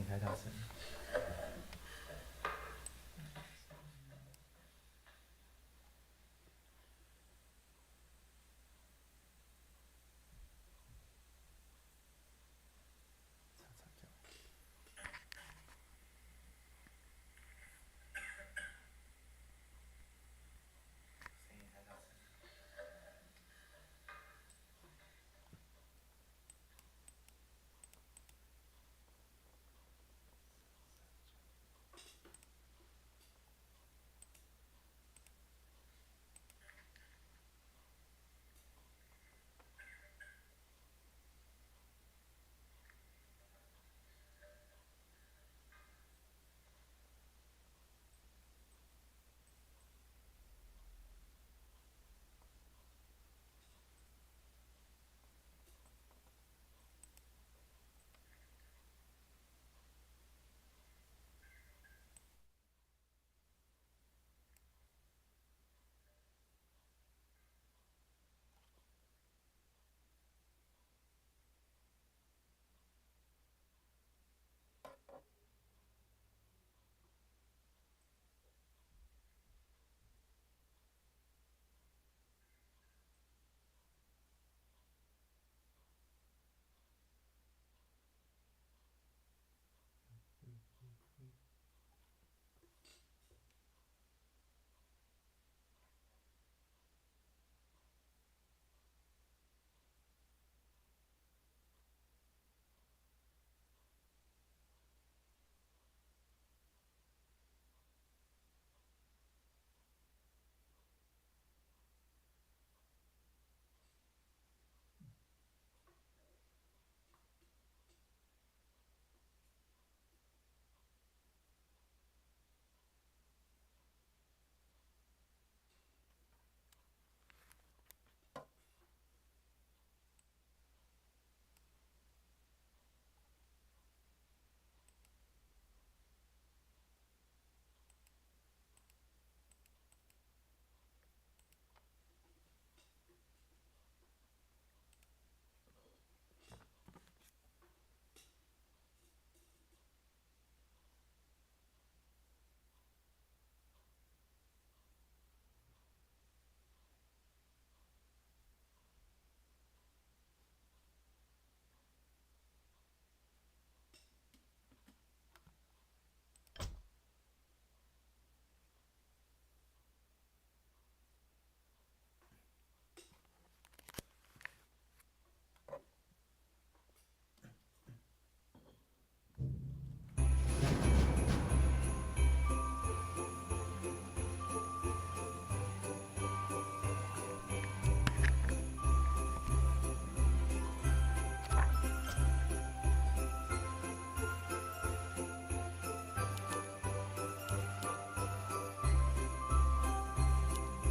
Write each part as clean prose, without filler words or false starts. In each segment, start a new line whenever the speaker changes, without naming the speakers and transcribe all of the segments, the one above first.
太大声。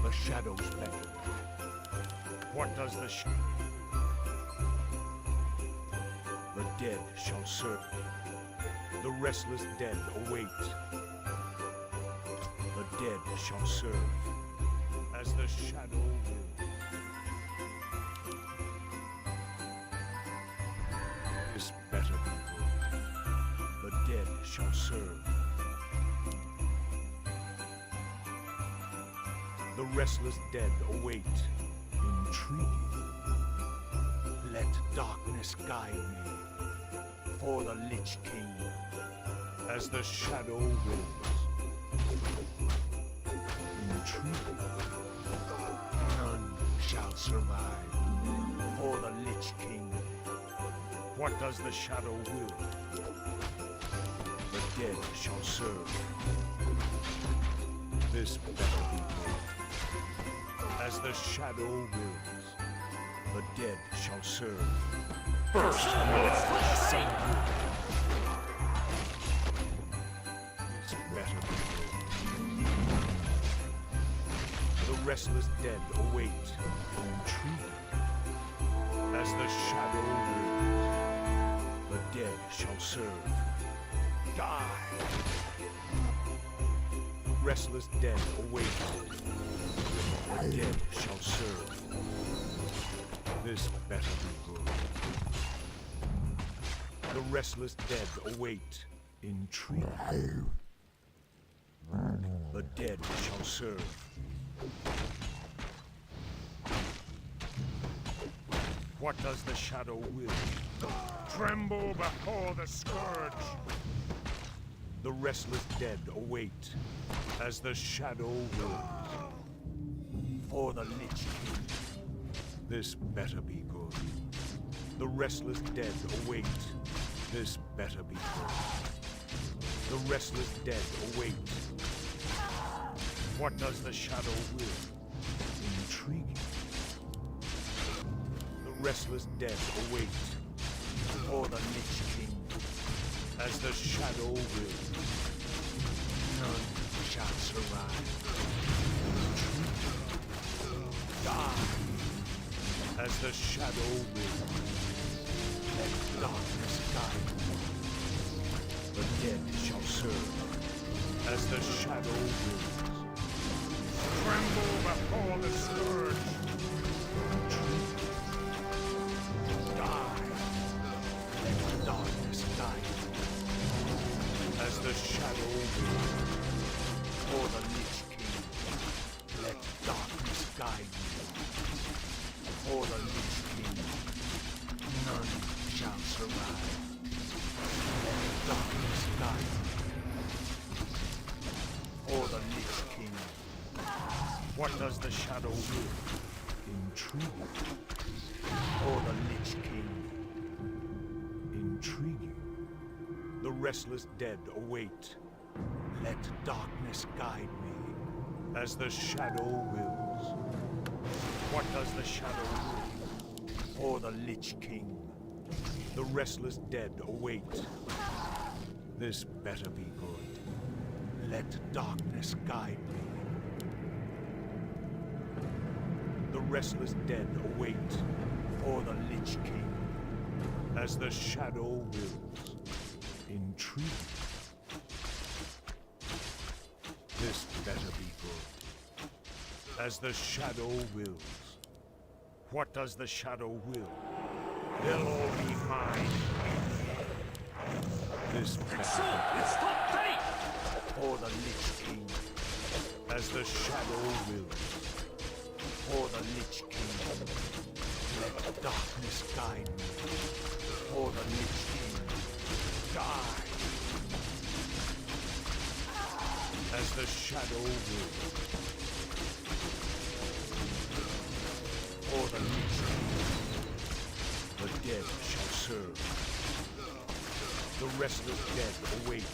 The shadows beckon. What does the The dead shall serve. The restless dead await. The dead shall serve as the shadow will. This better people. The dead shall serve. The restless dead await. Intriguing. Let darkness guide me for the Lich King as the shadow wills. Intriguing. None shall survive for the Lich King. What does the shadow will? The dead shall serve. This better people. As the shadow wills, the dead shall serve.
First, same.
This better people. The restless dead await, intrigued. As the shadow wills, the dead shall serve. Die! Restless dead await. The dead shall serve. This better be good. The restless dead await. Intriguing. The dead shall serve. What does the shadow will? Tremble before the scourge. The restless dead await as the shadow wills. For the Lich King. This better be good. The restless dead await. This better be good. The restless dead await. What does the shadow will? Intriguing. The restless dead await. For the Lich King. As the shadow wills. None shall survive. Die. As the shadow wills. Let darkness guide. The dead shall serve. As the shadow wills. Tremble before the scourge. Die. Let darkness guide. As the shadow wills. For the Lich King. Let darkness guide. For the Lich King. None shall survive. Let darkness guide. For the Lich King. What does the shadow will? Intriguing. For the Lich King. Intriguing. The restless dead await. Let darkness guide me. As the shadow wills. What does the shadow will? For the Lich King. The restless dead await. This better be good. Let darkness guide me. The restless dead await. For the Lich King. As the shadow wills. Intriguing. This better be good. As the shadow wills. What does the shadow will? They'll all be mine. This better be good. For the Lich King. As the shadow wills. For the Lich King. Let darkness guide me. For the Lich King. Die. As the shadow wills. For the Lich King. The dead shall serve. The restless dead await.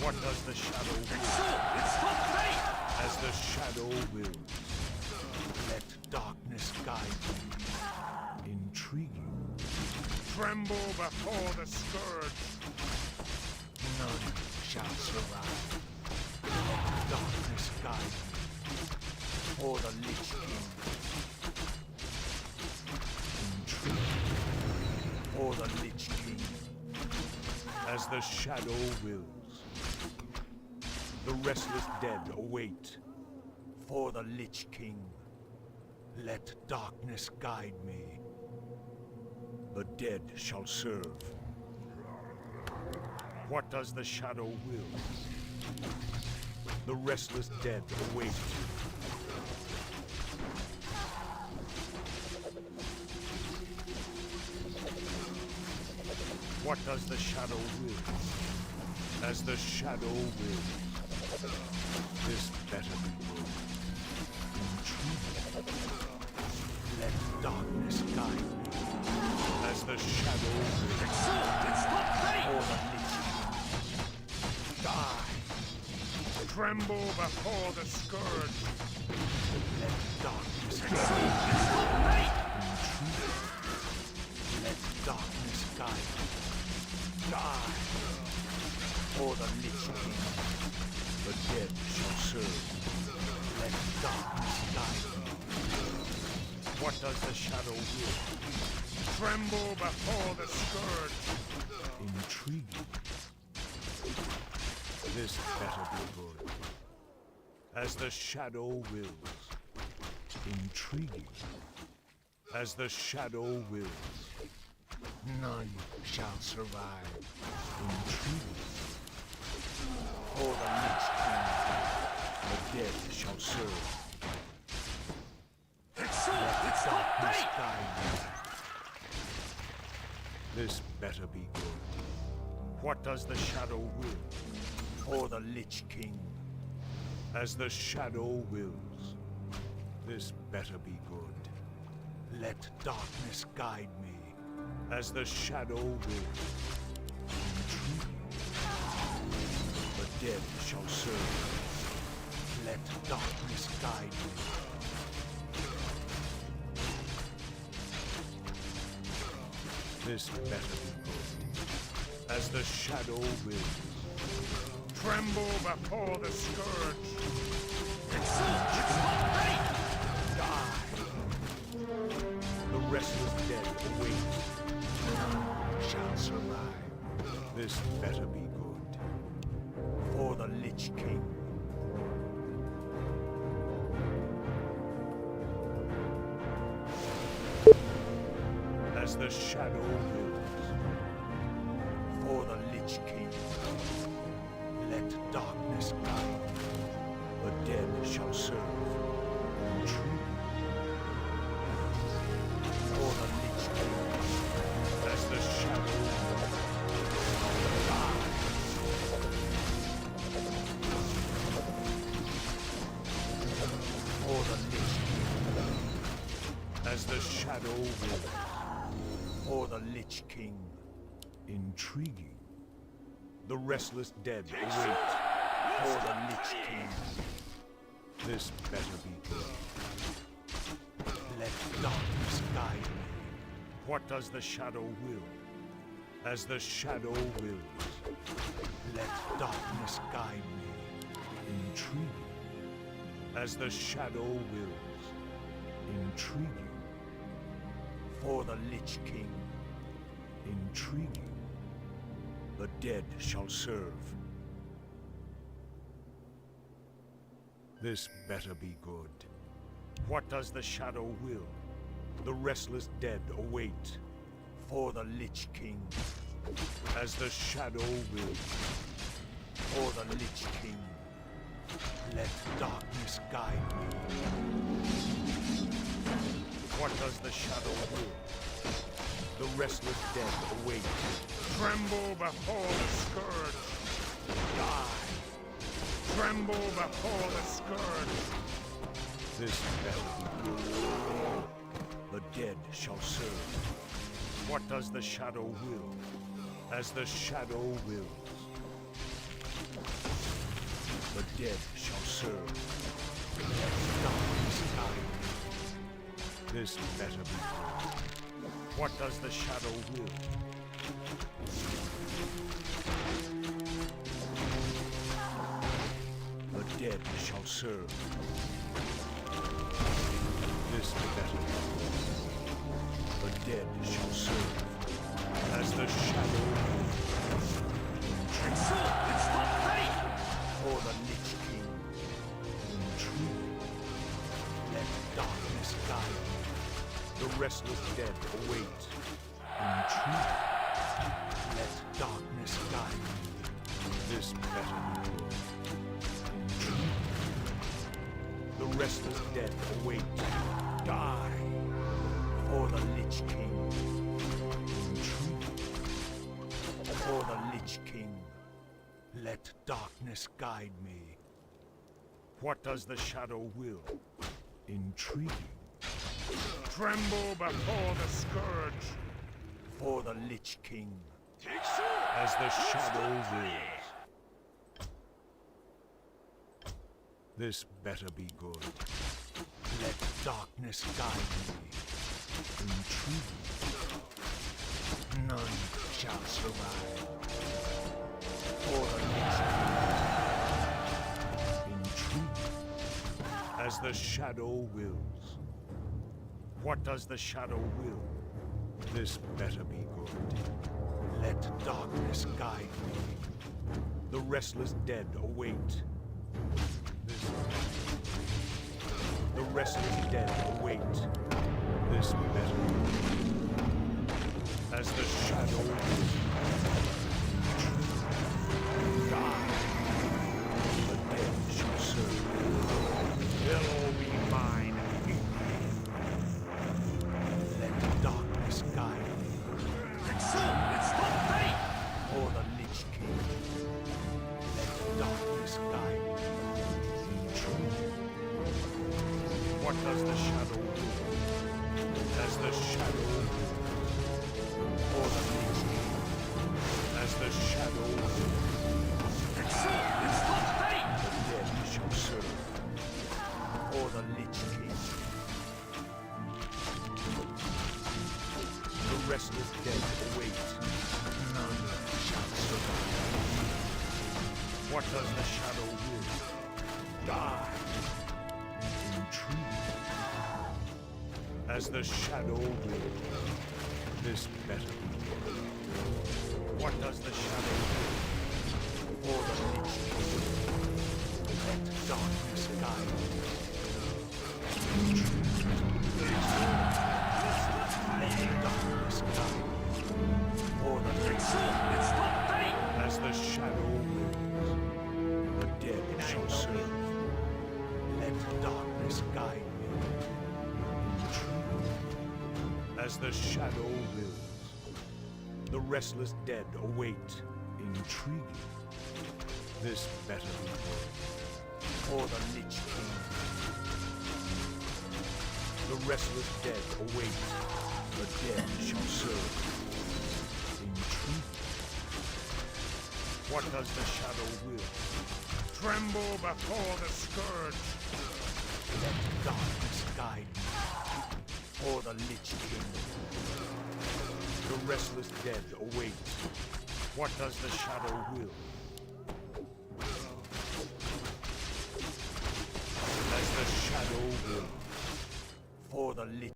What does the shadow will? As the shadow wills. Let darkness guide me. Intriguing. Tremble before the scourge. None shall survive. Let darkness guide me. For the Lich King. Intriguing. For the Lich King. As the shadow wills. The restless dead await. For the Lich King. Let darkness guide me. The dead shall serve. What does the shadow will? The restless dead await. What does the shadow will? As the shadow will. This better be good. Intriguing. Let darkness guide me. As the shadow will. For the Lich King. Die. Tremble before the scourge. Let darkness guide me. Intriguing. Let darkness guide me. Die. For the Lich King. The dead shall serve. Let darkness guide me. What does the shadow will? Tremble before the scourge. Intriguing. This better be good. As the shadow wills. Intriguing. As the shadow wills. None shall survive. Intriguing. For the Lich King, the dead shall serve. Let darkness guide me. This better be good. What does the shadow will? For the Lich King, as the shadow wills. This better be good. Let darkness guide me, as the shadow wills. Intriguing. The dead shall serve. Let darkness guide me. This better be good, as the shadow wills. Tremble before the scourge.
It's ready!
Die. The restless dead await. None shall survive. This better be good. For the Lich King. As the shadow wills. For the Lich King. Let darkness guide. The dead shall serve. True. For the Lich King. As the shadow wills. Die. For the Lich King. As the shadow wills. For the Lich King. Intriguing. The restless dead await. For the Lich King. This better be good. Let darkness guide me. What does the shadow will? As the shadow wills. Let darkness guide me. Intriguing. As the shadow wills. Intriguing. For the Lich King. Intriguing. The dead shall serve. This better be good. What does the shadow will? The restless dead await. For the Lich King. As the shadow wills. For the Lich King. Let darkness guide me. What does the shadow will? The restless dead await. Tremble before the scourge. Die. Tremble before the scourge. This better be good. The dead shall serve. What does the shadow will? As the shadow wills. The dead shall serve. Let darkness guide me. This better be good. What does the shadow will? The dead shall serve. This better be good. The dead shall serve. As the shadow wills.
It's ready!
For the Lich King. Intriguing. Let darkness guide me. The restless dead await. Intriguing. Let darkness guide me. This better be good. Intriguing. The restless dead await. Die. For the Lich King. Intriguing. For the Lich King. Let darkness guide me. What does the shadow will? Intriguing. Tremble before the scourge. For the Lich King. As the shadow wills. This better be good. Let darkness guide me. Intriguing. None shall survive. For the Lich King. Intriguing. As the shadow wills. What does the shadow will? This better be good. Let darkness guide me. The restless dead await. The restless dead await. This better be good. As the What does the shadow will? As the shadow will. For the Lich King. As the shadow will.
It's not ready!
The dead shall serve. For the Lich King. The restless dead await. None shall survive. What does the shadow will? Die. Intrigue. As the shadow will. This better be. What does the shadow will? For the Lich King. Let darkness guide. Darkness guide. For the Lich King.
It's not ready!
As the shadow wills, the dead shall serve. Let darkness guide me. Intrigue. As the shadow wills, the restless dead await. Intriguing. This better be for the Lich King. The restless dead await. The dead shall serve. Intriguing. What does the shadow will? Tremble before the scourge. Let darkness guide me. For the Lich King. The restless dead await. What does the shadow will? As the shadow will. For the Lich